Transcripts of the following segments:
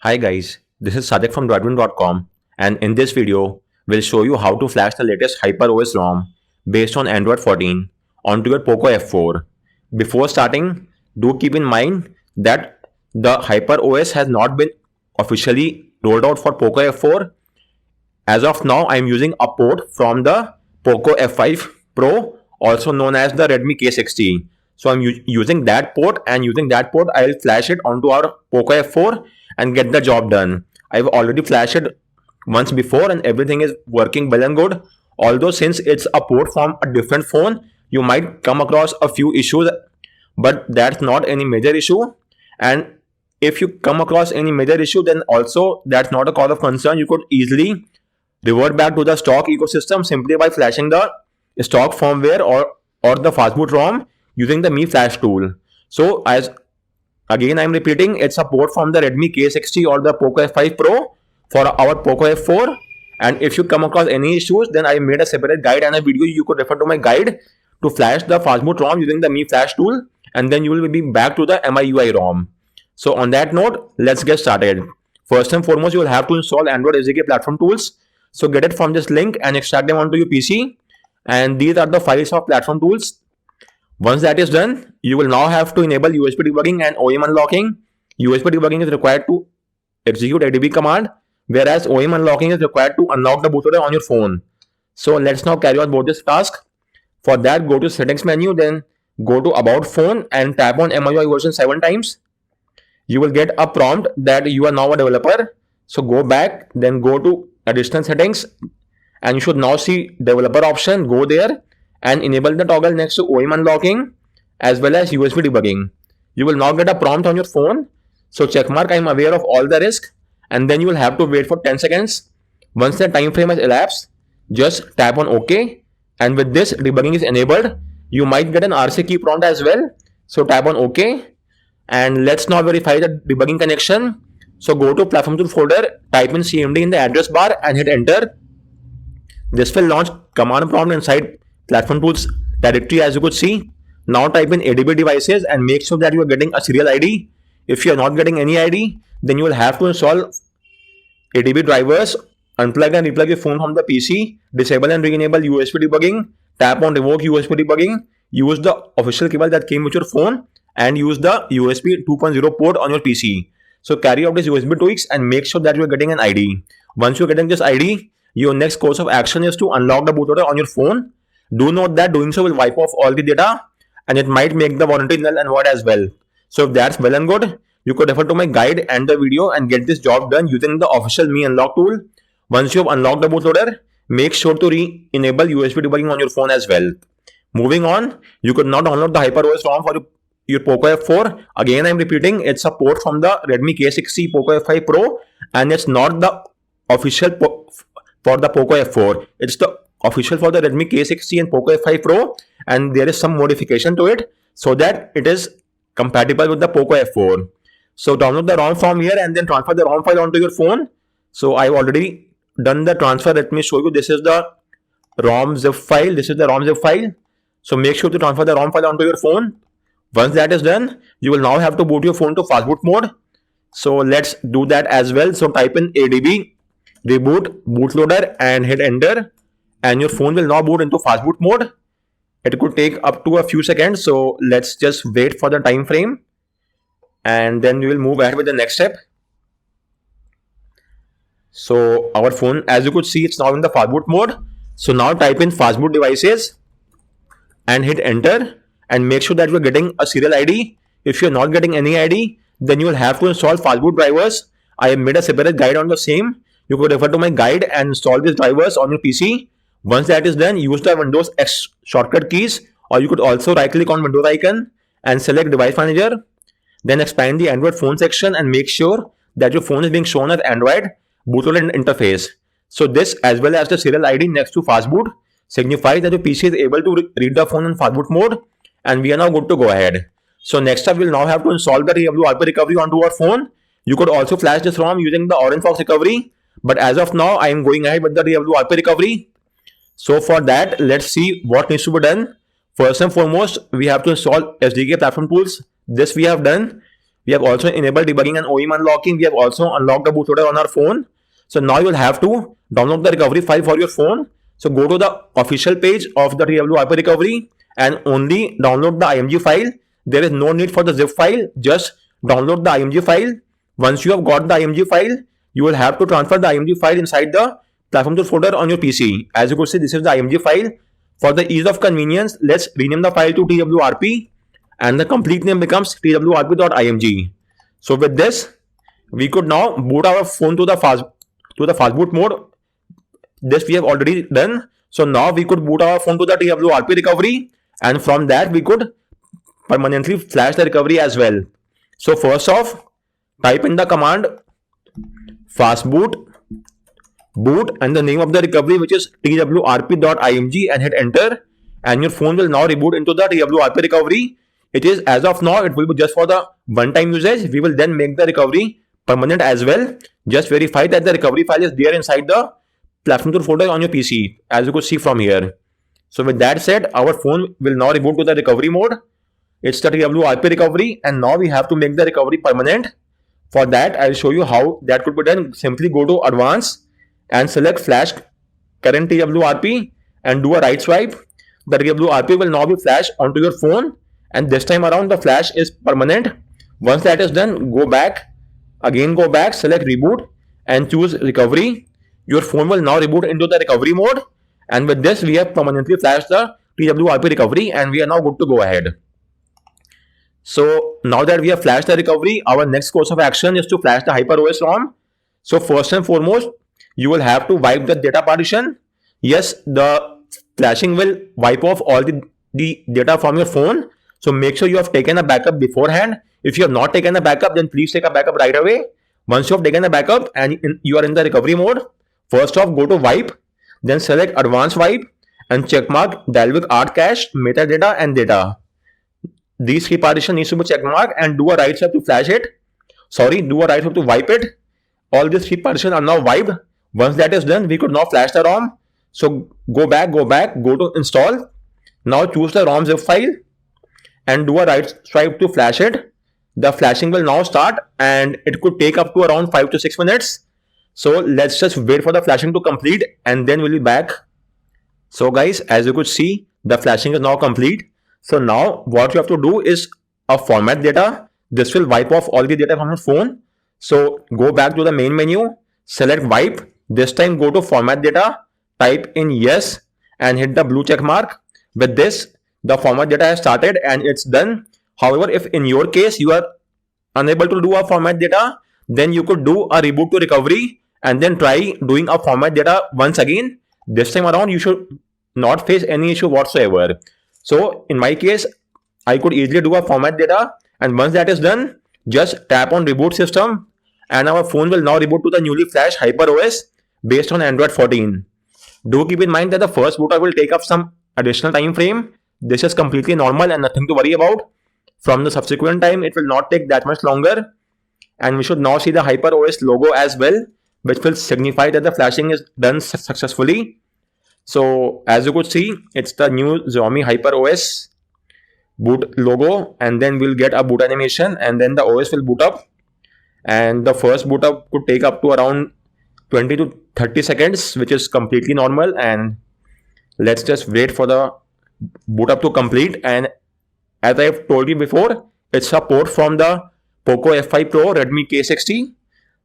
Hi guys, this is Sadek from Debugging.com, and in this video, we'll show you how to flash the latest HyperOS ROM based on Android 14 onto your Poco F4. Before starting, do keep in mind that the HyperOS has not been officially rolled out for Poco F4. As of now, I am using a port from the Poco F5 Pro, also known as the Redmi K60. So I'm using that port, and using that port, I'll flash it onto our Poco F4 and get the job done. I've already flashed it once before and everything is working well and good. Although since it's a port from a different phone, you might come across a few issues, but that's not any major issue. And if you come across any major issue, then also that's not a cause of concern. You could easily revert back to the stock ecosystem simply by flashing the stock firmware or the Fastboot ROM using the Mi Flash tool. So as again I'm repeating, it's a port from the Redmi K60 or the Poco F5 Pro for our Poco F4. And if you come across any issues, then I made a separate guide and a video. You could refer to my guide to flash the Fastboot ROM using the Mi Flash tool, and then you will be back to the MIUI ROM. So on that note, let's get started. First and foremost, you will have to install Android SDK platform tools. So get it from this link and extract them onto your PC. And these are the files of platform tools. Once that is done, you will now have to enable USB debugging and OEM unlocking. USB debugging is required to execute ADB command, whereas OEM unlocking is required to unlock the bootloader on your phone. So let's now carry on both this task. For that, go to settings menu, then go to about phone and tap on MIUI version 7 times. You will get a prompt that you are now a developer. So go back, then go to additional settings, and you should now see developer option. Go there and enable the toggle next to OEM unlocking as well as USB debugging. You will now get a prompt on your phone. So checkmark I am aware of all the risk, and then you will have to wait for 10 seconds. Once the time frame has elapsed, just tap on OK, and with this debugging is enabled. You might get an RC key prompt as well. So tap on OK, and let's now verify the debugging connection. So go to platform tool folder, type in CMD in the address bar and hit enter. This will launch command prompt inside platform tools directory, as you could see. Now type in ADB devices and make sure that you are getting a serial ID. If you are not getting any ID, then you will have to install ADB drivers, unplug and replug your phone from the PC, disable and re-enable USB debugging, tap on revoke USB debugging, use the official cable that came with your phone, and use the USB 2.0 port on your PC. So carry out these USB tweaks and make sure that you are getting an ID. Once you are getting this ID, your next course of action is to unlock the bootloader on your phone. Do note that doing so will wipe off all the data, and it might make the warranty null and void as well. So if that's well and good, you could refer to my guide and the video and get this job done using the official Mi Unlock tool. Once you have unlocked the bootloader, make sure to re-enable USB debugging on your phone as well. Moving on, you could now download the HyperOS ROM for your Poco F4. Again, I'm repeating, it's a port from the Redmi K60 Poco F5 Pro, and it's not the official for the Poco F4. It's the official for the Redmi K60 and Poco F5 Pro, and there is some modification to it so that it is compatible with the Poco F4. So download the ROM from here and then transfer the ROM file onto your phone. So I've already done the transfer. Let me show you. This is the ROM zip file. This is the ROM zip file. So make sure to transfer the ROM file onto your phone. Once that is done, you will now have to boot your phone to Fastboot mode. So let's do that as well. So type in ADB, reboot, bootloader, and hit enter. And your phone will now boot into Fastboot mode. It could take up to a few seconds, so let's just wait for the time frame, and then we will move ahead with the next step. So our phone, as you could see, it's now in the Fastboot mode. So now type in Fastboot devices and hit enter, and make sure that you are getting a serial ID. If you are not getting any ID, then you will have to install Fastboot drivers. I have made a separate guide on the same. You could refer to my guide and install these drivers on your PC. Once that is done, use the Windows X shortcut keys, or you could also right click on Windows icon and select Device Manager. Then expand the Android phone section and make sure that your phone is being shown as Android bootloader interface. So this, as well as the serial ID next to Fastboot, signifies that your PC is able to read the phone in Fastboot mode, and we are now good to go ahead. So next up, we'll now have to install the TWRP recovery onto our phone. You could also flash this ROM using the Orange Fox recovery, but as of now, I am going ahead with the TWRP recovery. So for that, let's see what needs to be done. First and foremost, we have to install SDK platform tools. This we have done. We have also enabled debugging and OEM unlocking. We have also unlocked the bootloader on our phone. So now you'll have to download the recovery file for your phone. So go to the official page of the TWRP recovery and only download the IMG file. There is no need for the zip file. Just download the IMG file. Once you have got the IMG file, you will have to transfer the IMG file inside the platform tool folder on your PC. As you could see, this is the IMG file. For the ease of convenience, let's rename the file to TWRP and the complete name becomes twrp.img. So with this, we could now boot our phone to the fastboot mode. This we have already done. So now we could boot our phone to the TWRP recovery, and from that we could permanently flash the recovery as well. So first off, type in the command fastboot boot and the name of the recovery, which is twrp.img, and hit enter, and your phone will now reboot into the TWRP recovery. It is, as of now, it will be just for the one-time usage. We will then make the recovery permanent as well. Just verify that the recovery file is there inside the platform tool folder on your PC, as you could see from here. So with that said, our phone will now reboot to the recovery mode. It's the TWRP recovery, and now we have to make the recovery permanent. For that, I'll show you how that could be done. Simply go to Advanced and select Flash Current TWRP and do a right swipe. The TWRP will now be flashed onto your phone, and this time around the flash is permanent. Once that is done, go back, select reboot and choose recovery. Your phone will now reboot into the recovery mode, and with this we have permanently flashed the TWRP recovery and we are now good to go ahead. So now that we have flashed the recovery, our next course of action is to flash the HyperOS ROM. So first and foremost, you will have to wipe the data partition. Yes, the flashing will wipe off all the data from your phone. So make sure you have taken a backup beforehand. If you have not taken a backup, then please take a backup right away. Once you have taken a backup and you are in the recovery mode, first off go to wipe, then select advanced wipe and checkmark Dalvik art cache, metadata and data. These three partitions needs to be checkmarked and do a right swipe to flash it. Do a right swipe to wipe it. All these three partitions are now wiped. Once that is done, we could now flash the ROM. So go back, go to install. Now choose the ROM zip file and do a right swipe to flash it. The flashing will now start and it could take up to around 5 to 6 minutes. So let's just wait for the flashing to complete and then we'll be back. So guys, as you could see, the flashing is now complete. So now what you have to do is format data. This will wipe off all the data from your phone. So go back to the main menu, select wipe. This time go to format data, type in yes and hit the blue check mark. With this, the format data has started and it's done. However, if in your case you are unable to do a format data, then you could do a reboot to recovery and then try doing a format data once again. This time around, you should not face any issue whatsoever. So in my case, I could easily do a format data, and once that is done, just tap on reboot system and our phone will now reboot to the newly flashed HyperOS based on Android 14. Do keep in mind that the first bootup will take up some additional time frame. This is completely normal and nothing to worry about. From the subsequent time, it will not take that much longer, and we should now see the HyperOS logo as well, which will signify that the flashing is done successfully. So as you could see, it's the new Xiaomi HyperOS boot logo, and then we'll get a boot animation and then the OS will boot up, and the first boot up could take up to around 20 to 30 seconds, which is completely normal. And let's just wait for the boot up to complete. And as I've told you before, it's a port from the Poco F5 Pro Redmi K60.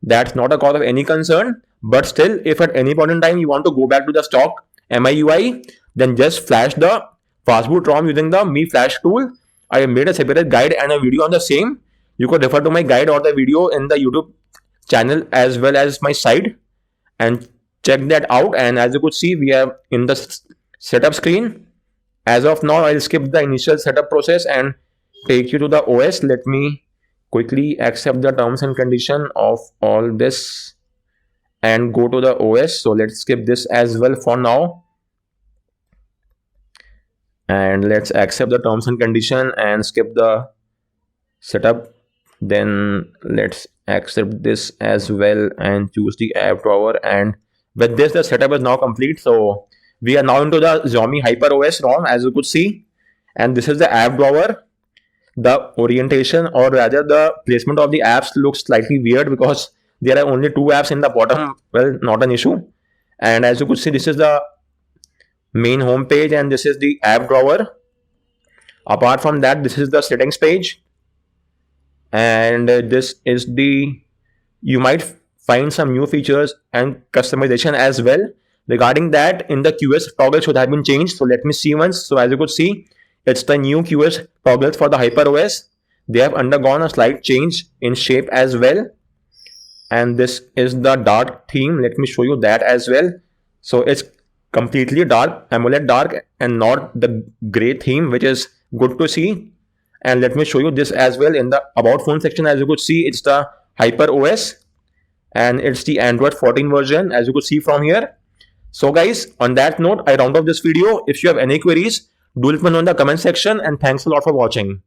That's not a cause of any concern, but still, if at any point in time you want to go back to the stock MIUI, then just flash the Fastboot ROM using the Mi Flash tool. I have made a separate guide and a video on the same. You could refer to my guide or the video in the YouTube channel as well as my site and check that out. And as you could see, we are in the setup screen. As of now, I'll skip the initial setup process and take you to the OS. Let me quickly accept the terms and condition of all this and go to the OS. So let's skip this as well for now. And let's accept the terms and condition and skip the setup. Then let's accept this as well and choose the app drawer. And with this, the setup is now complete. So we are now into the Xiaomi HyperOS ROM, as you could see. And this is the app drawer. the orientation, or rather the placement of the apps looks slightly weird because there are only 2 apps in the bottom. Well, not an issue. And as you could see, this is the main home page and this is the app drawer. Apart from that, this is the settings page, and this is the, you might find some new features and customization as well. Regarding that, in the QS toggle should have been changed. So let me see once. So as you could see, it's the new QS toggles for the HyperOS. They have undergone a slight change in shape as well. And this is the dark theme. Let me show you that as well. So it's completely dark, AMOLED dark, and not the gray theme, which is good to see. And let me show you this as well. In the about phone section, as you could see, it's the HyperOS and it's the Android 14 version, as you could see from here. So guys, on that note, I round off this video. If you have any queries, do let me know in the comment section, and thanks a lot for watching.